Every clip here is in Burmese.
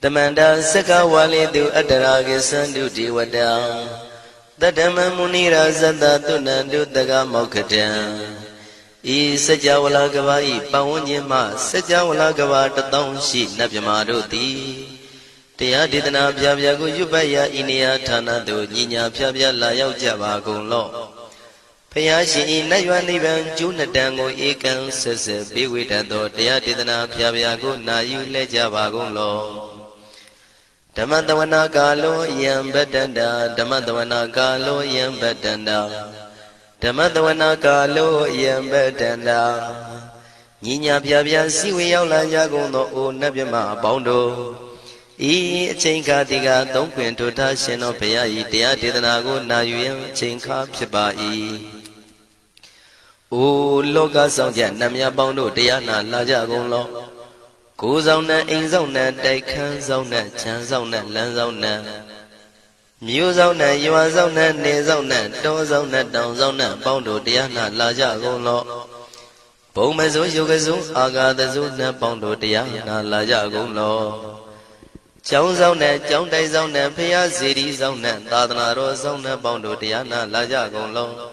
Tamanda Saka Wali do Adaragi Sandu Diwada Tadama Munira Zada Tunandu Daga Mokatan E Sajawala Gavai Pawanyama Sajawala Gavata Townshi Nabyamadoti Tia Didana Pyago Yubaya Inia Tana do Nina Pyabya Layao Java Golo Payashi Nayanivan Junadango Ekan Sese Biwitado Tia Didana Pyago Nayu Lejava Golo Dhammadawana Galo Yam Badanda Dhammadawana Galo Yam Badanda Dhammadawana Galo Yam Badanda Nina Pyabya Siwi Yaula Yagono O Nabyama Bondo E Chinka Diga Don't Quint to Tashino Paya Tia Didanago Nayu Chinka Pibai O Loga Sonja Namya Bondo Diana Lajagono Go zona, in zona, they can zona, chan zona, land zona. Mu zona, you are zona, ne zona, do zona, down zona, bondo, diana, laja golo. Pomezo, yogazo, aga the zona, bondo, diana, laja golo. Chow zona, chow day zona, pia city zona, tadana zona, bondo, diana, laja golo.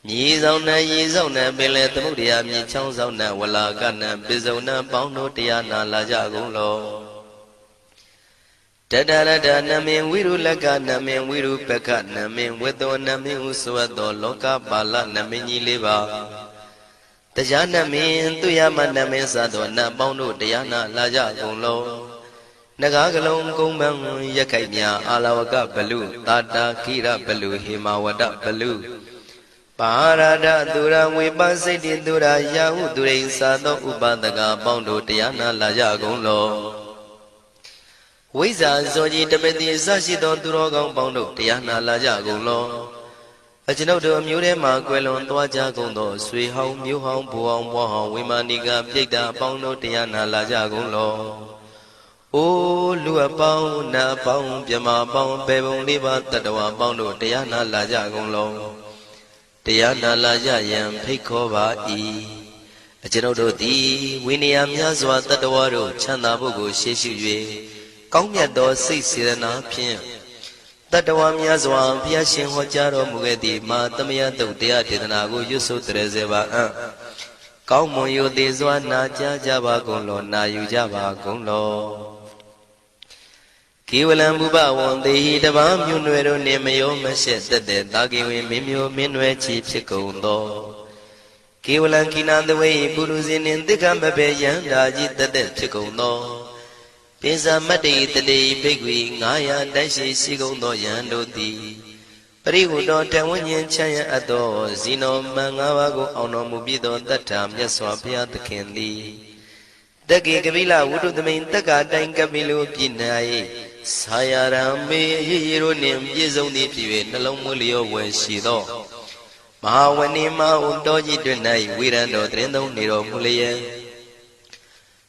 Ye zona, ye zona, Billet Mudia, me chow zona, Walla Gana, Bizona, Bondo, Diana, Lajagolo. Tadada, Namin, Wiru Laga, Namin, Wiru Peka, Namin, Wedo, Namin, Usuado, Loka, Bala, Namini Liva. Tajana min, Tuyama, Namin Sado, Nabondo, Diana, Lajagolo. Nagagalong Gomang, Yakanya, Alawaka, Balu, Tata, Kira, Balu, Himawada, Balu. Parada Dura Wibasiti Dura Yahu Dure Sado Ubadaga Bondo Diana Laja Golo Wiza Zoji Tabeti Sashido Durogang Bondo Diana Laja Golo Ajinodo Murema Quelon Dwaja Gondo Sui Hong Mu Hong Buong Wahong Wimaniga Pida Bondo Diana Laja Golo O Lua Bong Na Bong Pyama Bong Bebong Liba Tadawa Bondo Diana Laja Golo Diana Laja Yam Pekova E. A general D. Winniam Yazwa Tadawaro, Chanabugo, Sheshu, Kongado, 6 Pin. Tadawam Yazwa, Piashin Hojaro Mugedi, Matamia do Dia Didanago, Yusu Trezeva. Kaumoyo de Zwana Java Golo, Nayu Java Golo. Kiwalam Buba one day the Vam Munero Nemayo Mashet the Dagi Mimio Minwe Chief Chicondo. Kiwalan Kinan the way Buruzin in the Gambabe Yandaji the dead Chicondo. Pisa Mati the day Big Wing, Naya Dashi Sigondo Yando D. Periudo Tawanyan Chaya Ado, Zino Mangawago Ono Mubido that time Yaswapia the Candy. The Gigavilla would do the main Taka Dangabilu Pinai. Sayarame Yirunim Yizoni Pive Nalomulio Weshido Mahawanima Undoji Dunai Wirando Trendo Niro Mulia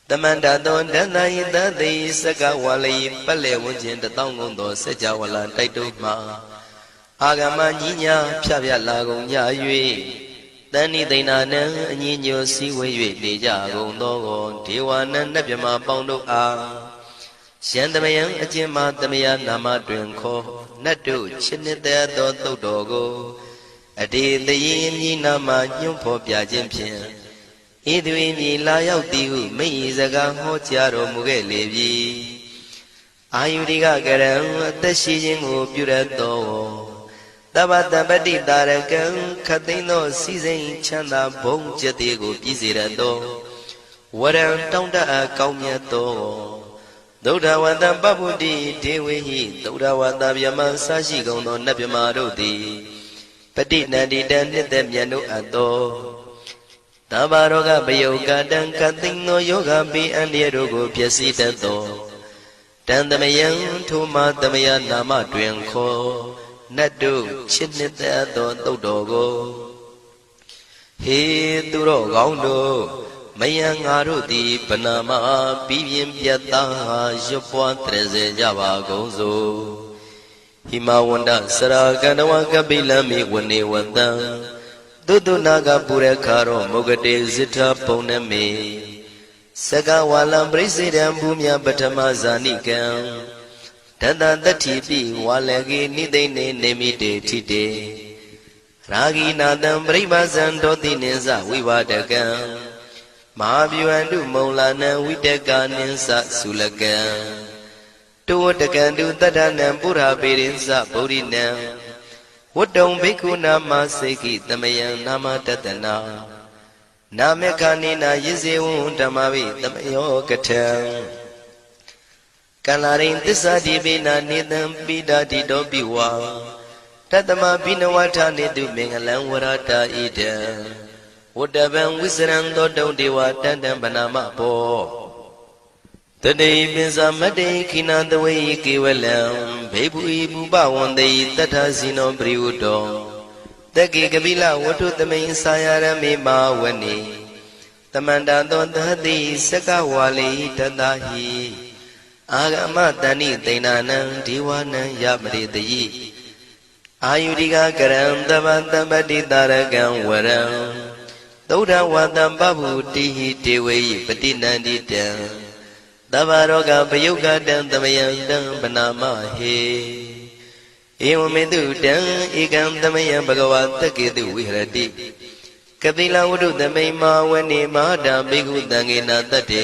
The Mandadon Danai the day Sakawali Pale Wujin the Tongundo Sejawala Taituma Agama Nina Pavia Lago Yayui Dani Dinana Nino Siwe Deja Gondo Tiwana Nabima Bondo A Shandamayan Ajima Damaya Nama Drinko, Natu, Chinita Dogo, a day the yin Nama Yumpo Piajimpian. Idwin Layao Diu, May Zaga Hotiaro Mugelevi. Ayudiga Garam, the Shijin Purato. Tabata Badi Darakan, Katino, Season Chanda, Bong Jatigo, Pizirado. What am Tonda Kaumiato? Dodawanda Babudi, Dewi, Dodawanda Yaman Sashi Gono Nabimarodi, Petit Nadi Dandi Demiano Ado Tabaroga Bayoga Dan Katino Yoga Bi and Yerogo Piasita Do Dandamayan Tuma Damaya Nama Dwenko Nadu Chinita Dodogo He Duro Gondo Mayang Arudi Panama Bibian Piata Jopua Treze Java Gozo Himawanda Saraganawa Kabila Mi Wani Wanda Dudu Naga Purekaro Mogade Zita Poname Saka walam presidam bumya patama zanikam Tata tatipi walagi nidene nemite tite Ragi nadam bribazan doti ninsa vivadakam Mahabhyuandu maulana vidaka ninsa sulakam Tuwatakandu tadanam pura pirinsa purinam Wadam bhikkhu nama seki tamayam nama tatana Namekanina yizewun dhammavi tamayo katam Kalarin tisadibina nidam pidati dobiwa Tatama binawata nidu mengalam warata ida Wadaban wisran dodong dewa tandam banama po Tadei binsa madei kinandawai kiwalam Bebu ibu bawandai tata sino priudo Dagi kabila watu tamayin sayarami mawani Tamanda dondhati sakawali tatahi Agama tani tainanam diwanam yamritayi Ayudika karam tabantabati tarakam waram Tauda watam babuti dewayi patinanditam Tavaroga payugadam tamayandam panamahe Ewamedu dam ikam tamayam bhagavata ketu vihrati Kapila udu tamay mawani mahada bhikkhu tangena tate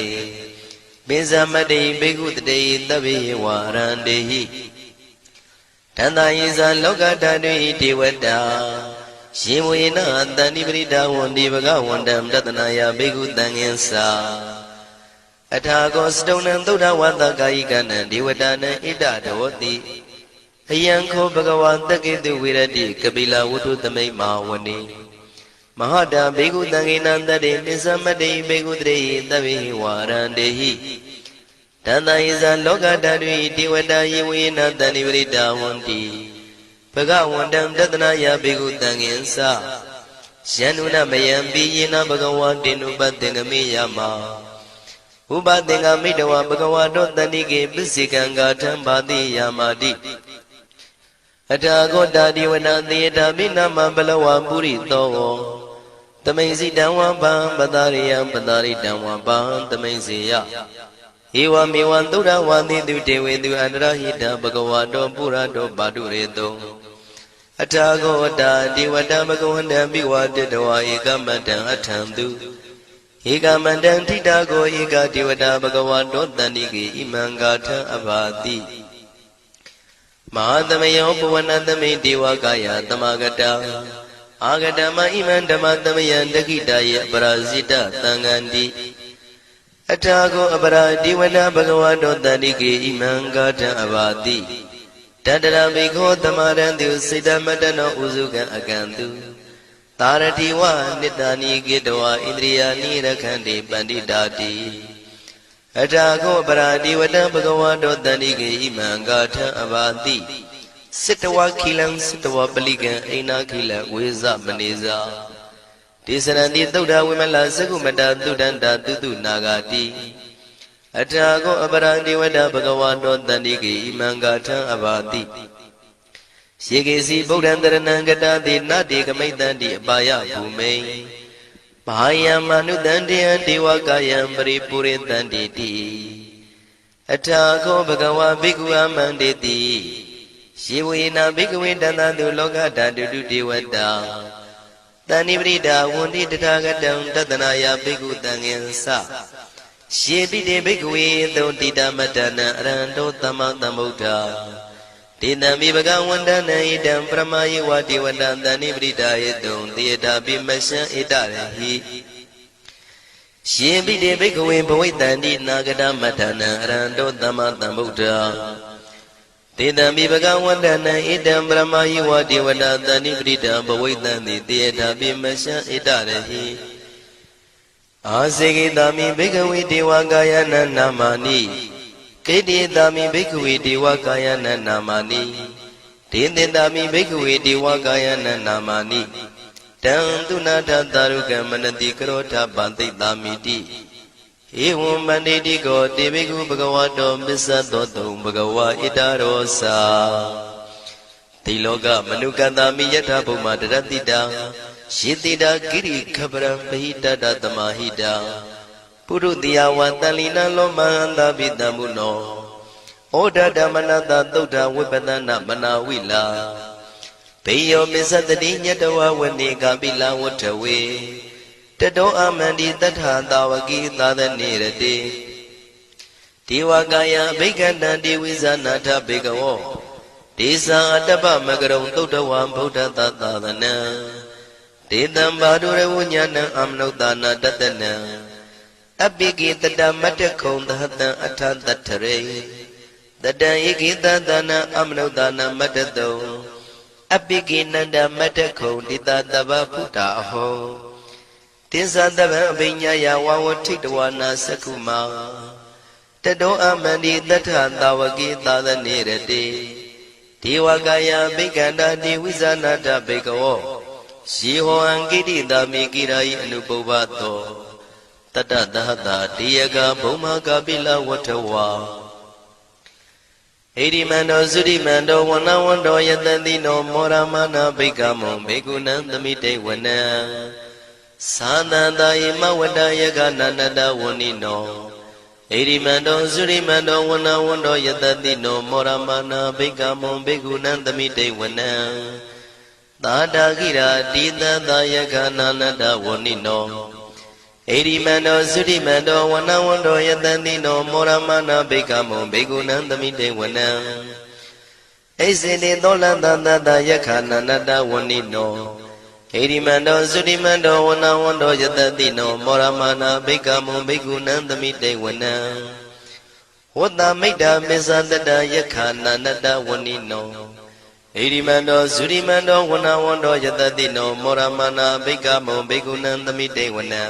Binsamati bhikkhu tate tabi warandehi Tanda yisa lokatadvi devata Shimuyena tanibrita wandi bhagavandam tatanaya bhikkhu tangensa Athago stonam tuda vata kayikanam devatanam idadavati Ayanko bhagavata ketu virati kapila udu tamay mawani Mahada bhikkhu tangenandade nisamade bhikkhu tate tabi warandehi Tanda yisa lokatadvi devata yewena tanibrita wandi Bhagavandam tatanaya bhikkhu tangensa Syanuna mayampi yena bhagavatinu patengami yama Upatengamitawa bhagavato tanike pisikanga thambati yamati Athago divana theta binama balawa purito Tamaisi damwapa patariyam pataritamwapa tamaisiya Ewa mewan tura wandi devedu andrahita bhagavato purato padureto Athago divata bhagavandam bhivatitawa ekamattam athantu Ekamandam titago eka devata bhagavato tanike imangatha abhati Mahadamayo puvanatame devakaya tamagata Agatama iman dhammatamayan dakitaya parasita tangandi Athago apara devata bhagavato tanike imangatha abhati Tadara bhikho tamarantu siddhamatano usukan akantu Taratiwa nitani gitwa indriyani rakhandi panditati Athago paradivata bhagavato tanike imangatha abhati Sittawa khilam sittawa palikan aina khila veza maneza Tisaranti tauda vimala sakumata tudanta tutu nagati Athago paradivata bhagavato tanike imangatha abhati Shikesi Bodhandaranam Gatati Nati Kamaitanti Abhaya Bhumei Mahaya Manudantiyan Devakayam Paripuritanti Athago Bhagava Bhikkhu Amanditi Shivena Bhikkhu Dantantu Lokatadu Devata Tanibrita Wundi Tathagatam Tatanaya Bhikkhu Tangensa Shivite Bhikkhu Dhontita Matana Aranto Tamatamutta Tinami bhagavandana idam pramayi vati vadantani bridayadum tiyata bimasya idarahi Shimbide bhikkhave bhavitandi nagada matana aranto tamatambuddha Tinami bhagavandana idam pramayi vati vadantani bridayadum bhavitandi tiyata bimasya idarahi Asekitami bhikkhave devakayana namani Kedidami bhikkhave devakayana namani Tindindami bhikkhave devakayana namani Tantunatha tarukam manati karotha pantitamiti Evam manditi ko te bhikkhu bhagavato missadotum bhagava itarosa Tiloka manukantami yatha bhuma daratita Shitita giri khaparam bahita tamahita ပုရုတိယဝတလီနလောမဟန္တာပိတံမုနောဩဒဓမ္မနတသုဒ္ဓဝိပဒနာမနာဝိလာဘေယောမစ္စတတိညတဝဝနေကပိလဝတ္ထဝေတတောအမန္တိတထသာဝကိသာသနေရတိဒေဝကာယဘိက္ခန္တံဒေဝိဇာနာထဘေကဝောဒေသံအတ္တပမကရုံသုဒ္ဓဝံဗုဒ္ဓသာသနံဒေတံဘာဒုရဝဉ္ဉဏံအမနုဿာနာတတနံအပိကိတတမတ္တခုံသဟတံအထတထရေတတံဧကိတသနံအမနုဿာနာမတ္တတုံအပိကိနန္ဒမတ္တခုံတိတတဗ္ဗဗုဒ္ဓအဟောတိသတဗံအဘိညာယဝဝထိတဝနာသက္ခုမာတတောအမန္တိတထသာဝကိသာသနေရတိဒေဝကာယဘိက္ခန္တာဒေဝိဇာနာတဘေကဝောယေဟောအံကိတိတာမိကိရာယိအနုပုဗ္ဗသောတတသဟတာတေယကဘုံမကပိလဝတ္ထဝါဣရိမန္တောသုရိမန္တောဝနဝန္တောယတတိနောမောရမနာဘိက္ခမောဘေကုဏံသမိတေဝနံသာသန္တာယမဝတ္တယကနန္တဝနိနောဣရိမန္တောသုရိမန္တောဝနဝန္တောယတတိနောမောရမနာဘိက္ခမောဘေကုဏံသမိတေဝနံသာတာခိရာတိတသယကနာနတဝနိနောဣရိမန္တောသုရိမန္တောဝနဝန္တောယတတိနောမောရမနာဘိက္ခမောဘေကုဏံသမိတေဝနံဣစေတိသောလန္တသယကနာနတဝနိနောဣရိမန္တောသုရိမန္တောဝနဝန္တောယတတိနောမောရမနာဘိက္ခမောဘေကုဏံသမိတေဝနံဝတ္တမိတ္တမစ္ဆတတယကနာနတဝနိနောဣရိမန္တောသုရိမန္တောဝနဝန္တောယတတိနောမောရမနာဘိက္ခမောဘေကုဏံသမိတေဝနံ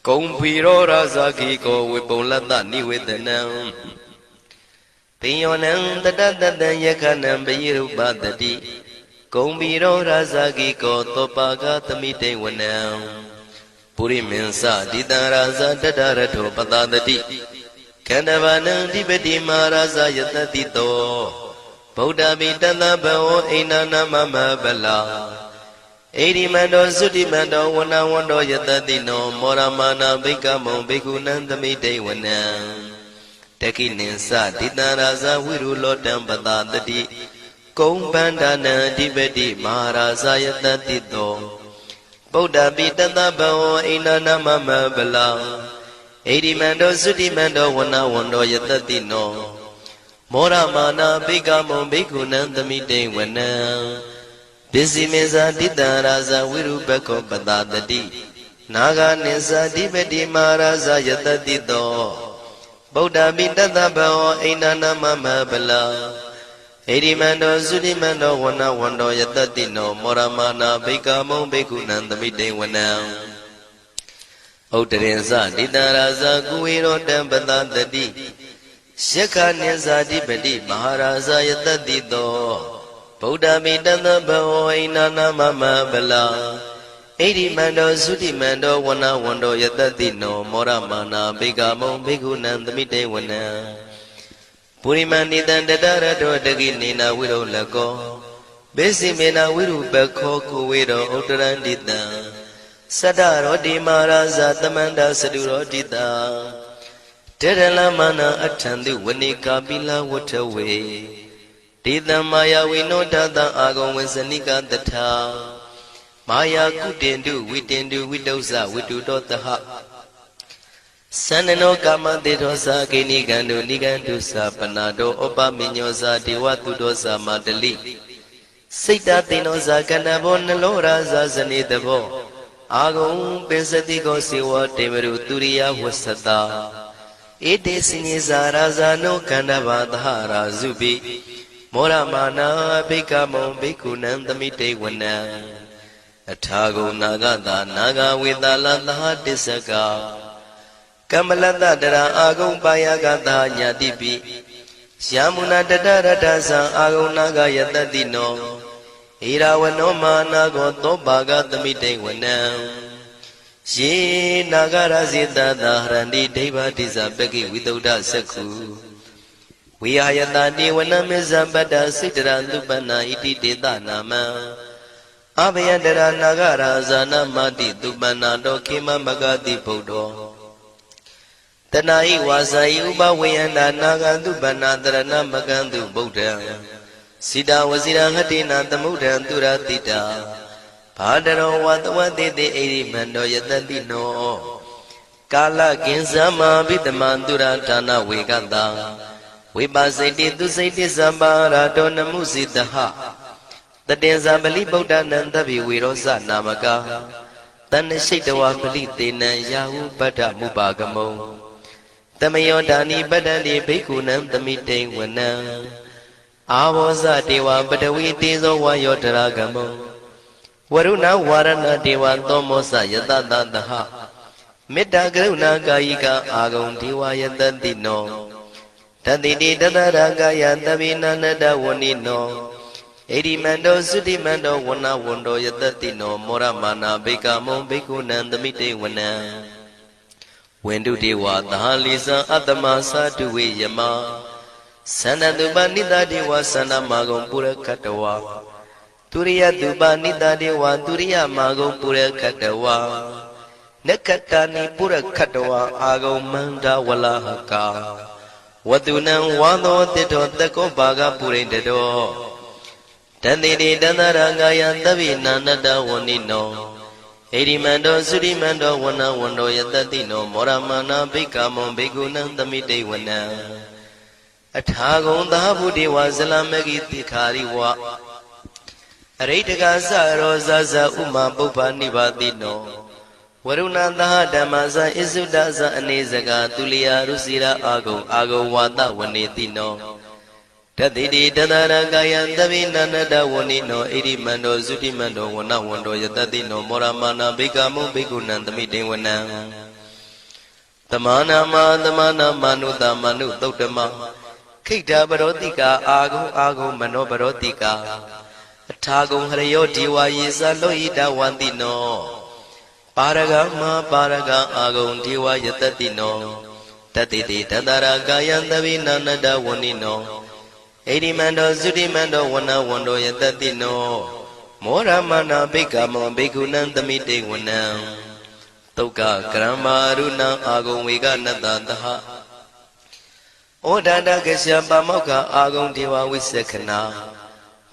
ကုံဖီရောရာဇာခိကောဝေပုံလတ္တနိဝေဒနံပိယောနံတတတတံယခနံပယိရုပတတိကုံဖီရောရာဇာခိကောသောပါကသမိတေဝနံပုရိမင်းစတိတံရာဇာတတရထောပတတတိခန္ဓဗာနံဓိပတိမဟာရာဇာယတတိတောဗုဒ္ဓမိတသဗ္ဗဝဣန္ဒနာမမဗလာဣရိမန္တောသုတိမန္တောဝနဝန္တောယတတိနောမောရမနာဘိက္ခမောဘေကုဏံသမိတေဝနံတခိနိသတိတံရာဇဝိရုလောတံပတတတိကုံပန္ဒနံအဓိပတိမဟာရာဇယတတိတောဗုဒ္ဓပိတသဗ္ဗဝဣန္ဒနာမမဗလာဣရိမန္တောသုတိမန္တောဝနဝန္တောယတတိနောမောရမနာဘိက္ခမောဘေကုဏံသမိတေဝနံပစ္စည်းမေဇာတိတံရာဇဝိရုပခောပတတတိနာဂာနိသဓိပတိမဟာရာဇယတတိတောဗုဒ္ဓပိတသဗ္ဗဝဣန္ဒနာမမဗလာဣရိမန္တောသုရိမန္တောဝနဝန္တောယတတိနောမောရမနာဘိက္ခမောဘေကုဏံသမိတေဝနံဥတ္တရင်သတိတံရာဇကုဝေရောတံပတတတိယက္ခနိသဓိပတိမဟာရာဇယတတိတောဗုဒ္ဓမိတသဗ္ဗဝဣန္ဒနာမမဗလာဣရိမန္တောသုတိမန္တောဝနဝန္တောယတတိနောမောရမနာဘိက္ခမောဘေကုဏံသမိတေဝနံပုရိမန္တိတံတတရတောတကိနေနာဝိရုလကောဘေစီမေနာဝိရုပခောကုဝေရောဥတ္တရန္တိတံသတ္တရောတိမဟာရာဇသမန္တသတုရောတိတံတေရလမနာအထံတိဝနိကာပိလဝတ္ထဝေဒေတံမာယဝိနောတတံအာဂုံဝေစနိကတထာမာယာကုတင်တုဝိတင်တုဝိတုဇဝိတုတောတဟသန္နနောကာမတေသောသာကိနိကံတုနိကံတုသာပနာတောဩပမိညောသာဒေဝတုတောသာမတလိစိတ်တသိနောသာကန္နဘောနလောရာဇာဇနေတဘောအာဂုံပိစတိကောစေဝတေမရုသူရိယဝသတာဧတေစိနိဇာရာဇာနောကန္နဘာသဟရာဇုပိမောရမနာဘိက္ခမောဘိက္ခုနံသမိတေဝနံအထာဂုံနာဂတာနာဂဝေတာလသဟတစ္စကကမ္မလတ္တတရာအာဂုံပါယကတာညာတိပိယာမုနာတတရတသံအာဂုံနာဂယတတိနောဣရာဝနောမာနာကောသောပါကသမိတေဝနံယေနာဂရဇိတသာဟရန္တိဒိဗ္ဗတိဇပကိဝိတုဒ္ဓသက္ခုဝိဟာယတတိဝနမေဇပတ္တစိတ္တရသုပနာဣတိတေတနာမံအဘယတရနာဂရာဇာနမတိသုပနာတောခေမမဂတိဗုဒ္ဓော တဏှာဤဝါစာဤဥပဝေယန္တာနာဂန္တုပဏတရဏမကန္တုဗုဒ္ဓံစိတဝစီရဟတိနာသမုဒ္ဒံသူရတိတာဘာတရောဝတဝတိတိဣရိမန္တောယတတိနောကာလကင်္စမဘိတမံသူရဌာနဝေကတံဝိပါစိတိသူစိတိသဗ္ဗရာတောနမှုစိတဟတတေဇာပလိဗုဒ္ဓနံသဗ္ဗေဝေရောဇနာမကာတဏ္ဏရှိတဝပလိတေနံယာဟုပတ္ထမုပါကမုံတမယောဒာနိပတ္တတိဘိက္ခုနံသမိတိဝနံအာဘောဇတေဝပတဝီတေဇောဝါယောတရာကမုံဝရုဏဝါရဏတေဝသောမောစယတတတဟမေတ္တာကရုဏာကာယိကအာဂုံဒေဝယတတိနောတတိတိတတရာကာယသဗ္ဗေနန္တဝဏိနောဣရိမန္တောသုတိမန္တောဝဏဝန္တောယတတိနောမောရမာနာဘိက္ခမုံဘိက္ခုနံသမိတေဝနံဝန္တုတေဝသာလိသံအတ္တမသာတုဝေယမသန္တတုပနိတတေဝသန္တမာဂုံပုရခတဝါទុរិយទុបនិតាទេវទុរិយមាဂုံပုရခတဝါနက္ခတာနိပုရခတဝါအာဂုံမန္တဝလဟကာဝတုနံဝါသောတိတောတကောဘာဂပုရိတတောတန္တိတိတန္တရာဂာယသဗ္ဗေနာနတဝဏိနောဣရိမန္တောသုရိမန္တောဝနဝန္တောယတတိနောမောရမနာဘိက္ခမောဘိက္ခုနံသမိတေဝနံအထာဂုံသာဗုဒေဝဇလမဂိတိခာရိဝအရိတကသရောဇဇဥမာပုပ္ပနိဗ္ဗာတိနောဝရုဏသဟဓမ္မဇဣစုဒဇအနေစကာသူလျာရုစီရာအာဂုံဝါဒဝနေတိနောတတိတိတတရကာယံသဗ္ဗေနန္တဝဏိနောဣရိမန္တောသုတိမန္တောဝနဝန္တောယတတိနောမောရမာနာဘိက္ခမုံဘိက္ခုနံသမိတေဝနံသမာနာမနုတမနုသုတ်တမခိတ္တပရောတိကာအာဂုံမနောပရောတိကာအထာဂုံဟရယောဒီဝါယေသလောဣတဝန္တိနောပါရဂမပါရဂအာဂုံဒီဝါယတတိနောတတိတိတတရာကာယံသဗ္ဗေနန္တဝဏိနောဣရိမန္တောသုတိမန္တောဝနဝန္တောယတတိနောမောရမနာဘိက္ခမောဘိက္ခုနံသမိတေဝနံသုက္ကကရမရုဏံအာဂုံဝေကနတတဟဩဒန္တကရှပါမောက္ခအာဂုံဒေဝဝိသခနာ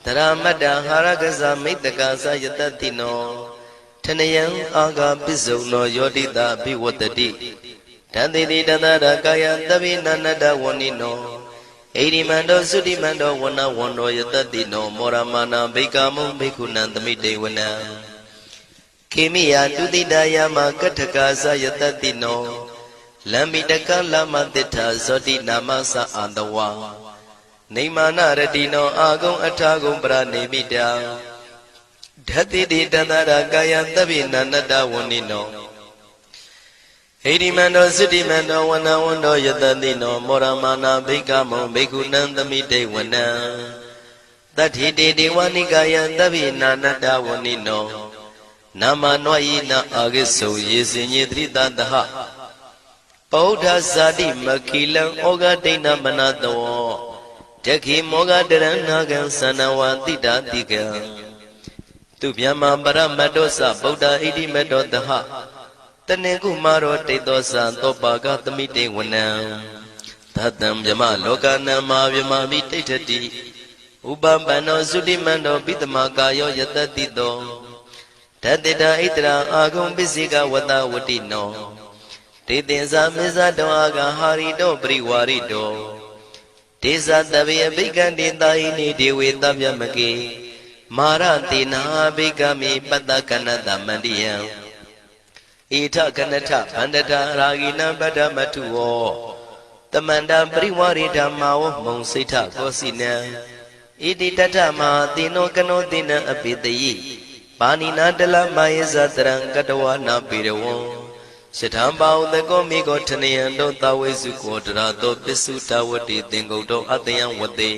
တရမတ္တဟာရကဇမိတ္တကာသယတတိနောထနယံအာဂပိစုံနောယောတိတာဘိဝတ္တိတန္တိတိတတရကာယသဗ္ဗေနန္တဝဏိနောဣရိမန္တောသုတိမန္တောဝနဝန္တောယတတိနောမောရမာနာဘိက္ခမုံဘိက္ခုနံသမိတေဝနံခေမိယတုတိတယမကထကာသယတတိနောလမ္မိတကလမတိထာဇောတိနာမသအာတဝါနေမာနရတိနောအာဂုံအထာဂုံပရနေမိတာဓတ္တိတိတတရာကာယသဗ္ဗေနန္တဝဏိနောဣရိမန္တောသုတိမန္တောဝနဝန္တောယတတိနောမောရမာနာဘိက္ခမောဘိက္ခုနံသမိတေဝနံတတ္ထိတေဒေဝနိကာယသဗ္ဗေနန္တဝဏိနောနာမနောယိနအာဂိစုံယေစင်ညေတိတတဟပောဓဇာတိမခိလံဩဃဒိဏမနတောတခိမောဂတရဏကံသနဝတိတာတိကံသူဗျမပရမတ္တောသဗုဒ္ဓဣတိမတ္တောတဟတနေကုမာရောတိတောသသောပါကသမိတေဝနံသတ္တံဗျမလောကနံမာဗျမမိတိဋ္ဌတိဥပပန္နောသုတိမန္တောပိတမကာယောယတတိတောတတ္တိတာဣတရာအာဂုံပစ္စေကဝတဝတိနောတေသင်္ဇာမေဇတောအာဂဟာရိတောပရိဝါရိတောဒေဇတဗေဘိက္ခန္တေတာဟိနိဒေဝေတဗျမကေမာရတေနာဘိက္ခမေပတ္တကနတမန္တိယံဣထကနထဗန္တထရာဂိနံပတ္တမထုဝောတမန္တပရိဝါရိဓမ္မာဝမုံစိဋ္ဌကောစီနံဣတိတထမဟာတိနောကနောတိနံအပိတယိပါဏိနာတလမယေဇတရံကတဝနာပေရဝံယထံပါဥတကောမိကောထနယံတောသဝေစုကောတရာတောပစ္စုတဝတိသင်္ကုတ်တောအတယံဝတေ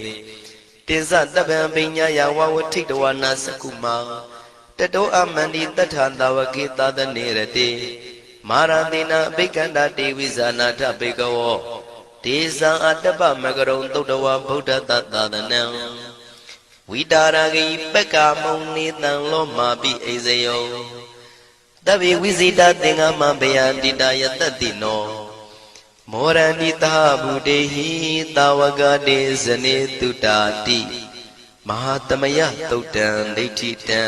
တေဇတပံပိညာယဝဝထိတဝနာစကုမာတတောအမန္တိတထသဝကေသာသနေရတိမာရတိနာဘိက္ခန္တာတေဝိဇာနာထဘေကဝောဒေဇံအတ္တပမကရုံသုတ်တဝဗုဒ္ဓတသာသနံဝိတာရဂိပက္ကာမုံနေတံလောမာပိအိဇယောတဗေဝိဇိတာသင်္ဃမဘေယန္တိတာယတတိနော မောရဏိတာဗုဒေဟိတာဝကတေဇနေတုတာတိမဟာသမယသုတ်တံဒိဋ္ဌိတံ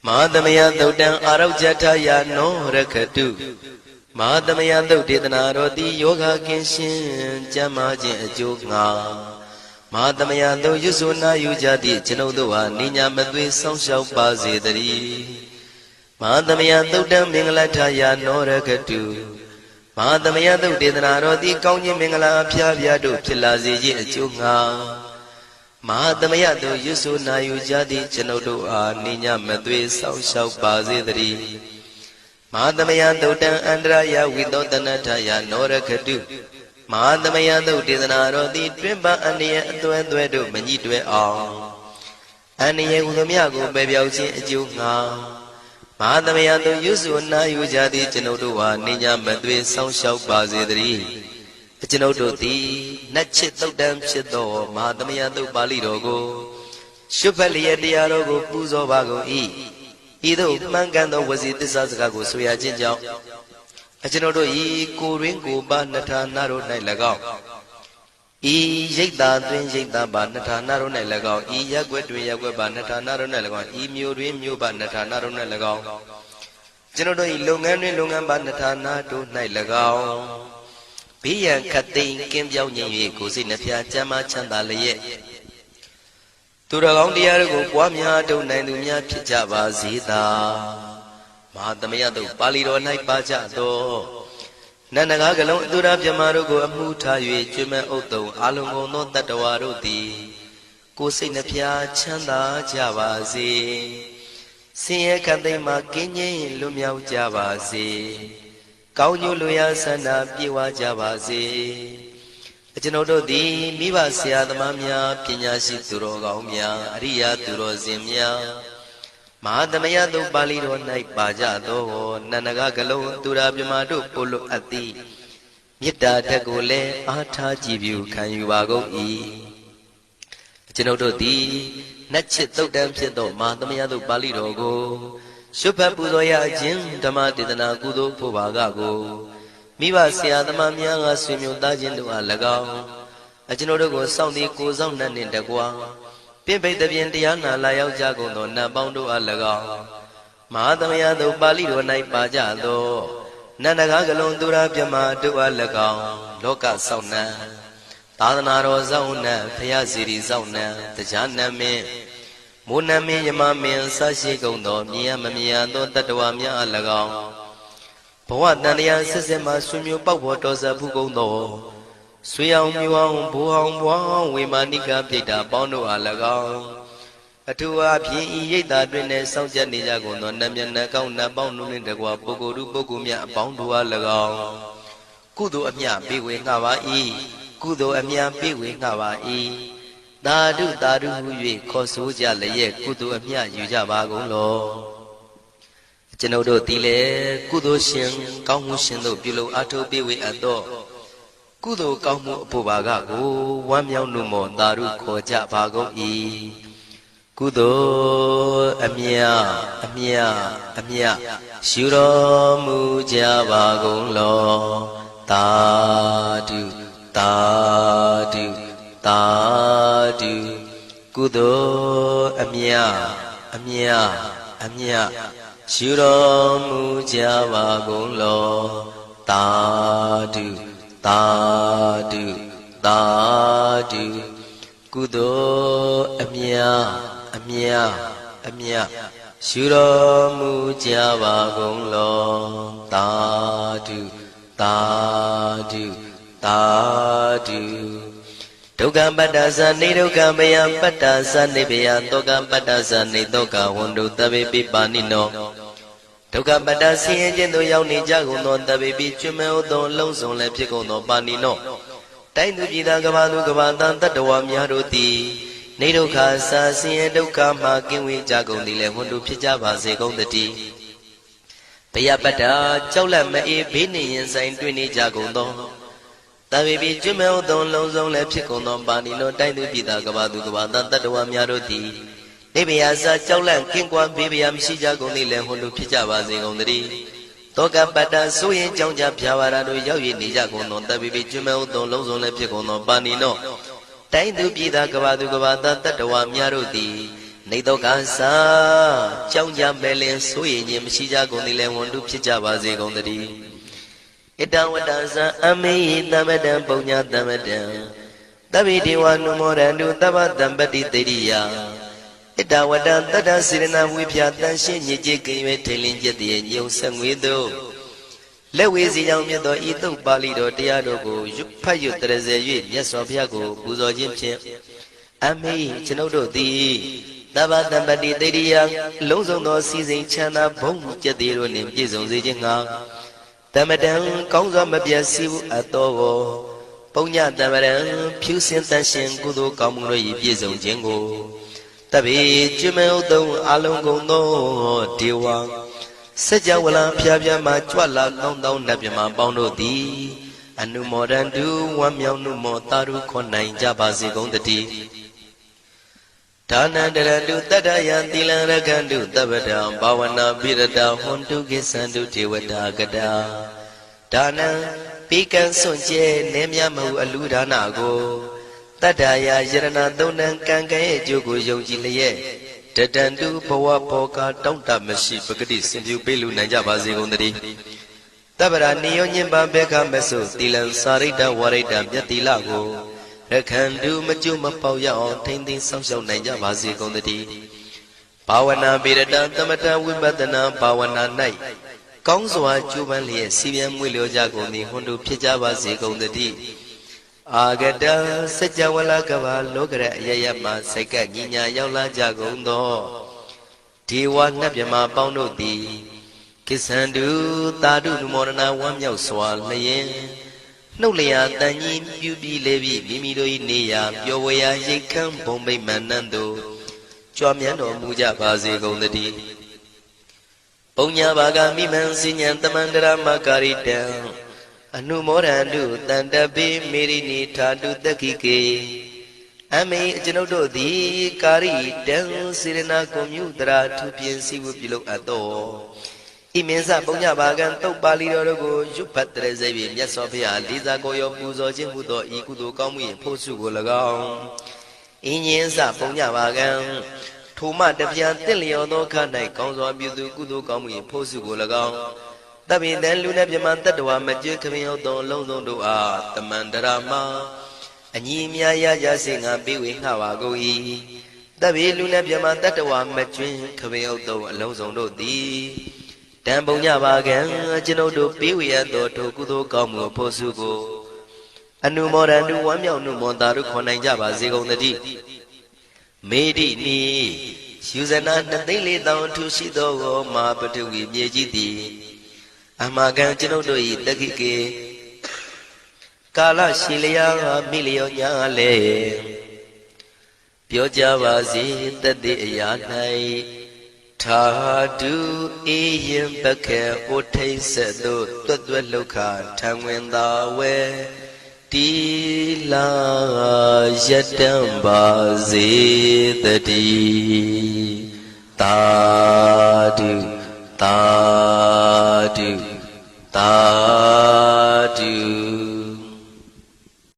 မဟာသမယသုတ်တံအာရောဇထယာနောရခတုမဟာသမယသုတ်ဒေသနာတော်သည်ယောဂကင်းရှင်းကျမ်းမာခြင်းအကျိုးငါမဟာသမယသုတ်ရွဆိုနာယူကြသည့်ကျွန်ုပ်တို့ဟာနိညာမသွေးဆောင်းလျှောက်ပါစေတည်းမဟာသမယသုတ်တံမင်္ဂလထယာနောရခတုမဟာသမယသုတ်ဒေသနာတော်သည်ကောင်းခြင်းမင်္ဂလာအဖျားဖျားတို့ဖြစ်လာစေခြင်းအကျိုးငါမဟာသမယသုတ်ရွဆိုနာယူကြသည့်ကျွန်ုပ်တို့အားနိညာမသွေးဆောင်းလျှောက်ပါစေတည်းမဟာသမယသုတ်တံအန္တရာယဝိသောတနထယာနောရခတုမဟာသမယသုတ်ဒေသနာတော်သည်တွင်ပအန္တရာယ်အသွဲသွဲတို့မညှိတွဲအောင်အန္တရာယ်ဟူသည်များကိုပယ်ပြောက်ခြင်းအကျိုးငါမဟာသမယသုတ်ရွဆိုနာယူကြသည့်ကျွန်ုပ်တို့ဟာနိညာမသွေးဆောင်းလျှောက်ပါစေတည်းကျွန်ုပ်တို့သည်နတ်ချစ်သုတ်တံဖြစ်သောမဟာသမယသုတ်ပါဠိတော်ကိုရှုဖတ်လျက်တရားတော်ကိုပူဇော်ပါကုန်၏ဤသို့မှန်ကန်သောဝစီသစ္စာစကားကိုဆိုရခြင်းကြောင့်ကျွန်ုပ်တို့ဤကိုရင်းကိုပါနှထာနာတို့၌၎င်းဤရိတ်တာတွင်ရိတ်တာပါနှထာနာတို့၌၎င်းဤရက်ွက်တွင်ရက်ွက်ပါနှထာနာတို့၌၎င်းဤမြို့တွင်မြို့ပါနှထာနာတို့၌၎င်းကျွန်ုပ်တို့ဤလုပ်ငန်းတွင်လုပ်ငန်းပါနှထာနာတို့၌၎င်းဘေးရန်ခတ်သိမ်းကင်းပြောင်းခြင်း၍ကိုယ်စိတ်နှဖျားချမ်းသာချမ်းသာလျက်သူတော်ကောင်းတရားတို့ကိုပွားများထုတ်နိုင်သူများဖြစ်ကြပါစေသာမဟာသမယသုတ်ပါဠိတော်၌ပါကြသောနန္ဒကားကလုံးအတုရပြမတို့ကိုအမှုထား၍ကျွမ်းမဲ့ဥတုံအာလုံးကုန်သောတတ္တဝါတို့သည်ကိုယ်စိတ်နှဖျားချမ်းသာကြပါစေဆင်းရဲခတ်သိမ်းမှကင်းငြိမ်းလွတ်မြောက်ကြပါစေကောင်းကျိုးလိုရာဆန္ဒပြေဝကြပါစေကျွန်ုပ်တို့သည်မိဘဆရာသမားများပညာရှိသူတော်ကောင်းများအရိယာသူတော်စင်များမဟာသမယသုတ်ပါဠိတော်၌ပါကြသောနန္ဒကကလုံးသူရာပြမတို့ပို့လို့အပ်သည်မေတ္တာဓာတ်ကိုလည်းအားထားကြည်ပြုခံယူပါကုန်၏ကျွန်ုပ်တို့သည်နတ်ချစ်သုတ်တံဖြစ်သောမဟာသမယသုတ်ပါဠိတော်ကိုရှုဖတ်ပူဇော်ရခြင်းဓမ္မဒေသနာကုသိုလ်ဖို့ပါကကိုမိဘဆရာသမားများကဆွေမျိုးသားချင်းတို့အား၎င်းကျွန်ုပ်တို့ကိုစောင့်တည်ကိုဆောင်နှံ့နှင့်တကွာပြင့်ပိတ်သဖြင့်တရားနာလာရောက်ကြကုန်သောနတ်ပေါင်းတို့အား၎င်းမဟာသမယသုတ်ပါဠိတော်၌ပါကြသောနန္ဒကားကလုံးသူရာပြမတို့အား၎င်းလောကဆောင်နှံသာသနာတော်ဆောင်နှံဘုရားစီရီဆောင်နှံတရားနံမင်းမိုးနမင်းယမမင်းဆရှိကုန်သောမြင်ရမမြင်ရသောတတ္တဝါများအား၎င်းဘဝတန်တရားဆက်ဆက်မှဆွေမျိုးပေါက်ဖို့တော်စပ်ဘူးကုန်သောဆွေအောင်မျိုးအောင်ဘိုးအောင်ဘွားအောင်ဝေမာနိကပြိတ္တာပေါင်းတို့အား၎င်းအထူးအားဖြင့်ဤရိတ်တာတွင်နဲ့စောင့်ကြနေကြကုန်သောနတ်မြတ်နတ်ကောင်းနတ်ပေါင်းတို့နှင့်တကွာပုဂ္ဂိုလ်ပုဂ္ဂိုလ်များအပေါင်းတို့အား၎င်းကုသိုလ်အမြပေးဝေငှပါ၏ကုသိုလ်အမြပေးဝေငှပါ၏သာဓုသာဓုဟု၍ခေါ်ဆိုကြလျက်ကုသိုလ်အမြယူကြပါကုန်လောကျွန်ုပ်တို့သည်လည်းကုသိုလ်ရှင်ကောင်းမှုရှင်တို့ပြုလုပ်အားထုတ်ပေးဝေအပ်သောကုသိုလ်ကောင်းမှုအဖို့ပါကကိုဝမ်းမြောက်နှုမောသာဓုခေါ်ကြပါကုန်၏ကုသိုလ်အမြအမြအမြရှုတော်မူကြပါကုန်လောသာဓုသာဓုသာဓုကုသိုလ်အမြအမြအမြရှုတော်မူကြပါကုန်လောသာဓုသာဓုသာဓုကုသိုလ်အမြအမြအမြရှုတော်မူကြပါကုန်လောသာဓုသာဓုသာဓုဒုက္ခပတ္တသနေဒုက္ခမယပတ္တသနေဘယတောကပတ္တသနေတောကဝန္တုတဗေပိပါဏိနောဒုက္ခပတ္တဆင်းရဲခြင်းသို့ရောက်နေကြကုန်သောတဗေပိကျွမဲဥသောလုံးစုံလည်းဖြစ်ကုန်သောပါဏိနောတိုင်းသူပြည်သားကဘာသူကဘာသားတတ္တဝါများတို့သည်နေဒုက္ခစာဆင်းရဲဒုက္ခမှကင်းဝေးကြကုန်သည်လည်းဝန္တုဖြစ်ကြပါစေကုန်သတည်းဘယပတ္တကြောက်လန့်မအေးဘေးနှင့်ရင်ဆိုင်တွေ့နေကြကုန်သောတဗေပိကျွမဲဥသောလုံးစုံလည်းဖြစ်ကုန်သောပါဏိနောတိုင်းသူပြည်သားကဘာသူကဘာသားတတ္တဝါများတို့သည်နေဘယစာကြောက်လန့်ကင်းကွာဘေးဘယမရှိကြကုန်သည်လည်းဝန္တုဖြစ်ကြပါစေကုန်သတည်း တောကပတ္တဆိုရင်ကြောင့်ကြဖြာဝါရတို့ရောက်ရနေကြကုန်သောတပိပိကျွမဲဥသောလုံးစုံလည်းဖြစ်ကုန်သောပါဏိနောတိုင်းသူပြည်သားကဘာသူကဘာသားတတ္တဝါများတို့သည်နေတော့ကစားကြောင့်ကြမဲ့လင်ဆိုရင်ခြင်းမရှိကြကုန်သည်လည်းဝန်တုဖြစ်ကြပါစေကုန်သတည်းဣတဝတ္တဇံအမေသမတံပုံညာသမတံတပိဒေဝနုမောရန္တုသဗ္ဗတံပတိတေရိယဣတဝတ္တတတ္တစေရနာဝိဖြာတန်ရှင်းညစ်ကြေးကင်၍ထိန်လင်းချက်တည်းညုံဆက်ငွေတို့လက်ဝေစီကြောင့်မြတ်သောဤသုတ်ပါဠိတော်တရားတို့ကိုဖတ်ရွတ်တရစေ၍မြတ်စွာဘုရားကိုပူဇော်ခြင်းဖြင့်အမေကျွန်ုပ်တို့သည်သဗ္ဗတံပတိတေရိယလုံးစုံသောစီစဉ်ချမ်းသာဘုံကျက်သေးတို့နှင့်ပြည့်စုံစေခြင်းငှာတမတံကောင်းစွာမပြတ်စီဘူးအတော်ကိုပုံညတမရံဖြူစင်တန်ရှင်ကုသိုလ်ကောင်းမှုတို့၏ပြည့်စုံခြင်းကိုတပိကျွမဲဥသုံးအလုံးကုန်သောဒေဝစัจ java လာဖျားဖျားမှကြွလာကောင်းသောနတ်မြမပေါင်းတို့သည်အနုမောဒန္တုဝမ်းမြောက်နုမောတာရုခွန်နိုင်ကြပါစေကုန်တည်းဒါနန္တရတုတတ္တယံသီလရကန္တုသဗ္ဗတံဘာဝနာပိရတဟွန်တုကိသန္တုဒေဝတာကတာဒါနံပိကံစွန့်ကျဲနေမြမဟုအလူဒါနကိုတတ္တယယရဏသုံးနံကံကံရဲ့အကျိုးကိုယုံကြည်လျက်တတန္တုဘဝဘောကတောင့်တမရှိပဂတိစင်ပြုပေးလူနိုင်ကြပါစေကုန်တည်းတဗ္ဗရာနိယောညင်ပံဘေခမဆုသီလံစာရိတ္တဝရိတ္တမြတ်တိလကိုရခန္တုမကျွမပေါရအောင်ထိမ့်သိမ်းဆောင်ရှောက်နိုင်ကြပါစေကုန်တည်းဘာဝနာပိရတံသမထဝိပဿနာဘာဝနာ၌ကောင်းစွာကျူးပန်းလျက်စီပြန်မွေလျောကြကုန်သည်ဟွန်တုဖြစ်ကြပါစေကုန်တည်းအာဂတံစัจ java လာကဘာလောကရအယယမှစိတ်ကညီညာရောက်လာကြကုန်သောဒေဝနတ်မြမပေါင်းတို့သည်ကိသန္တုသာဓုနုမောဒနာဝမ်းမြောက်စွာလျင်နှုတ်လျာတန်ကြီးပြုပြီးလေပြီးမိမိတို့၏နေရာပျော်ဝေရာရိတ်ခမ်းဘုံမိတ်မန္တန်တို့ကြွမြန်းတော်မူကြပါစေကုန်တည်းပုံညာဘာဂမိမံစဉ္ဉံတမန္တရာမကာရိတံအနုမောဒန္တုတန္တပိမေရိနိထာတုတက္ခိကေအမေကျွန်ုပ်တို့သည်ကာရိတံစေရနာကွန်မြူတရာထူပြင်းစီဝပြုလုပ်အပ်သောဣမင်းစပုံညဘာကံတုတ်ပါဠိတော်တို့ကိုရွတ်ဖတ်တရစေပြီးမြတ်စွာဘုရားလေးစားကိုရောပူဇော်ခြင်းမှုသောဤကုသိုလ်ကောင်းမှု၏ဖို့စုကို၎င်းအင်းင်းစပုံညဘာကံထိုမှတပြားတင့်လျော်သောခါ၌ကောင်းစွာပြုသူကုသိုလ်ကောင်းမှု၏ဖို့စုကို၎င်းတပိတံလူနဲ့မြမတတ္တဝါမကျွေးခမင်းဟုတ်သောလုံးစုံတို့အားတမန္တရာမအညီမြာရကြစေငါပေးဝေငှပါကုန်၏တပိလူနဲ့မြမတတ္တဝါမကျွေးခမင်းဟုတ်သောအလုံးစုံတို့သည်တံပုံညပါကံကျွန်ုပ်တို့ပေးဝေရသောထိုကုသိုလ်ကောင်းမှုဖို့စုကိုအနုမောဒန္တုဝမ်းမြောက်နုမောတာတို့ခေါ်နိုင်ကြပါစေကုန်သတည်းမေဒိနီယူဇနာ2,400,000ထူရှိသောမဟာပတုဝီမြေကြီးသည်အမကံကျွန်ုပ်တို့၏တက္ခိကေကာလရှိလျာမိလျောညာလေပြောကြပါစေတတိအရာ၌ထာတုအေယံပခေဩထိတ်ဆက်တို့တွတ်တွတ်လောက်ခထံဝင်သာဝဲတီလာယတံပါစေတတိသာဓုသာဓုသာ